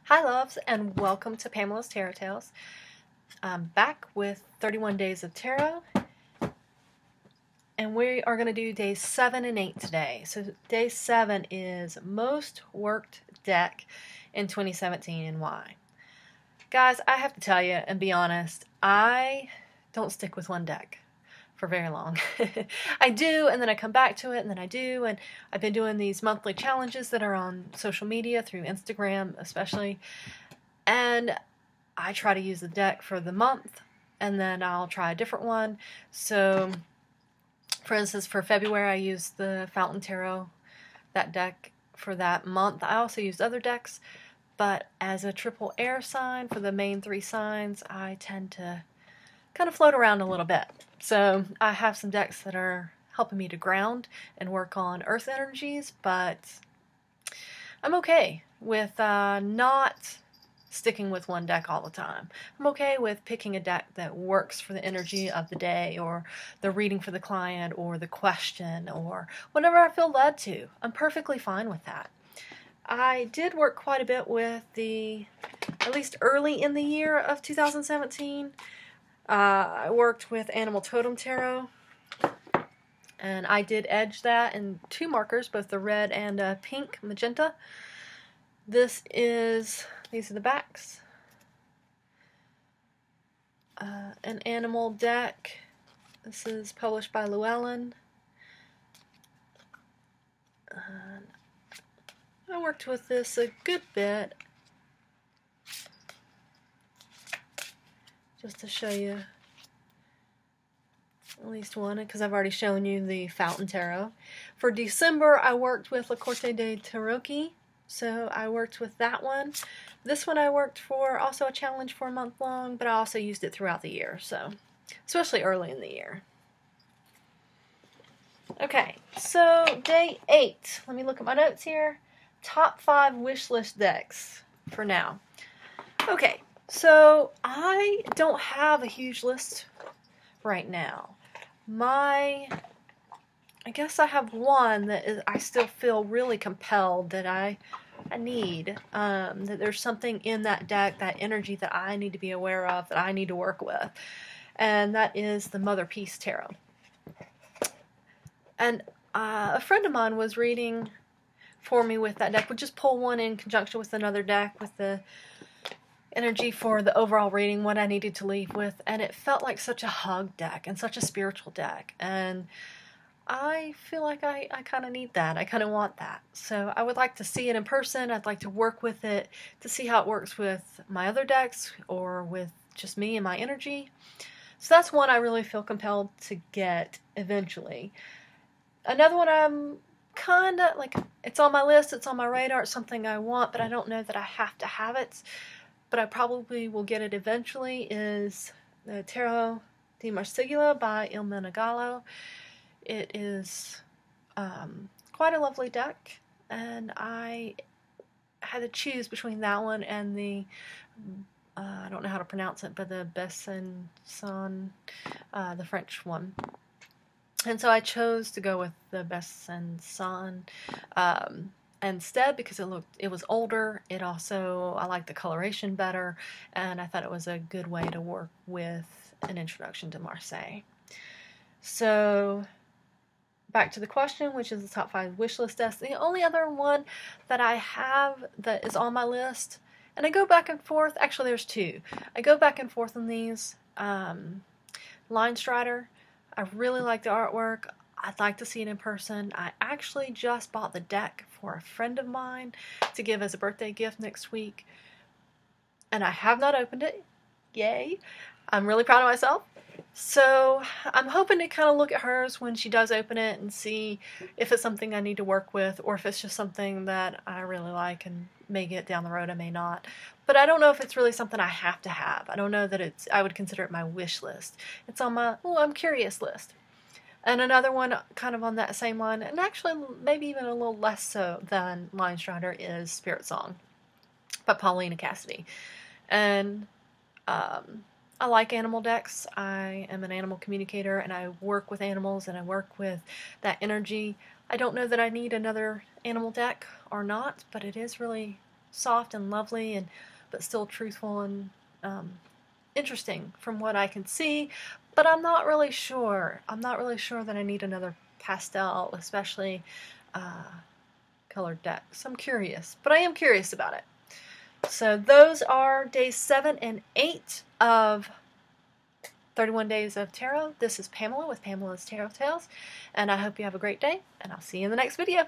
Hi loves, and welcome to Pamela's Tarot Tales. I'm back with 31 Days of Tarot, and we are going to do days 7 and 8 today. So day 7 is most worked deck in 2017 and why. Guys, I have to tell you and be honest, I don't stick with one deck for very long. I do, and then I come back to it, and then I do, and I've been doing these monthly challenges that are on social media, through Instagram especially, and I try to use the deck for the month, and then I'll try a different one. So, for instance, for February, I used the Fountain Tarot, that deck for that month. I also used other decks, but as a triple air sign for the main 3 signs, I tend to kind of float around a little bit. So I have some decks that are helping me to ground and work on earth energies, but I'm okay with not sticking with one deck all the time. I'm okay with picking a deck that works for the energy of the day, or the reading for the client, or the question, or whatever I feel led to. I'm perfectly fine with that. I did work quite a bit with at least early in the year of 2017, I worked with Animal Totem Tarot, and I did edge that in 2 markers, both the red and pink magenta. These are the backs. An animal deck. This is published by Llewellyn. I worked with this a good bit, just to show you at least one, because I've already shown you the Fountain Tarot. For December, I worked with La Corte de Tarocchi, so I worked with that one. This one I worked for, also a challenge for a month long, but I also used it throughout the year, so especially early in the year. Okay, so day 8. Let me look at my notes here. Top 5 wish list decks for now. Okay, so I don't have a huge list right now. I guess I have one that I still feel really compelled that I need. That there's something in that deck, that energy that I need to be aware of, that I need to work with. And that is the Mother Peace Tarot. And a friend of mine was reading for me with that deck. Would just pull one in conjunction with another deck with the energy for the overall reading, what I needed to leave with, and it felt like such a hug deck and such a spiritual deck, and I feel like I kind of need that. I kind of want that. So I would like to see it in person. I'd like to work with it to see how it works with my other decks or with just me and my energy. So that's one I really feel compelled to get eventually. Another one I'm kind of like, it's on my list, it's on my radar, it's something I want, but I don't know that I have to have it, but I probably will get it eventually, is the Tarot di Marsiglia by Il Menegalo. It is quite a lovely deck, and I had to choose between that one and the, I don't know how to pronounce it, but the Besançon, the French one. And so I chose to go with the Besançon instead, because it was older. It also, I liked the coloration better, and I thought it was a good way to work with an introduction to Marseille. So back to the question, which is the top 5 wish list decks. The only other one that I have that is on my list, and I go back and forth, actually there's 2. I go back and forth on these. Line Strider. I really like the artwork. I'd like to see it in person. I actually just bought the deck for a friend of mine to give as a birthday gift next week, and I have not opened it. Yay! I'm really proud of myself. So I'm hoping to kind of look at hers when she does open it and see if it's something I need to work with, or if it's just something that I really like and may get down the road, I may not. But I don't know if it's really something I have to have. I don't know that I would consider it my wish list. It's on my, I'm curious list. And another one kind of on that same line, and actually maybe even a little less so than Line Strider, is Spirit Song by Paulina Cassidy. And I like animal decks. I am an animal communicator, and I work with animals, and I work with that energy. I don't know that I need another animal deck or not, but it is really soft and lovely, and but still truthful and interesting from what I can see. But I'm not really sure. I'm not really sure that I need another pastel, especially colored deck. So I'm curious, but I am curious about it. So those are days 7 and 8 of 31 Days of Tarot. This is Pamela with Pamela's Tarot Tales, and I hope you have a great day, and I'll see you in the next video.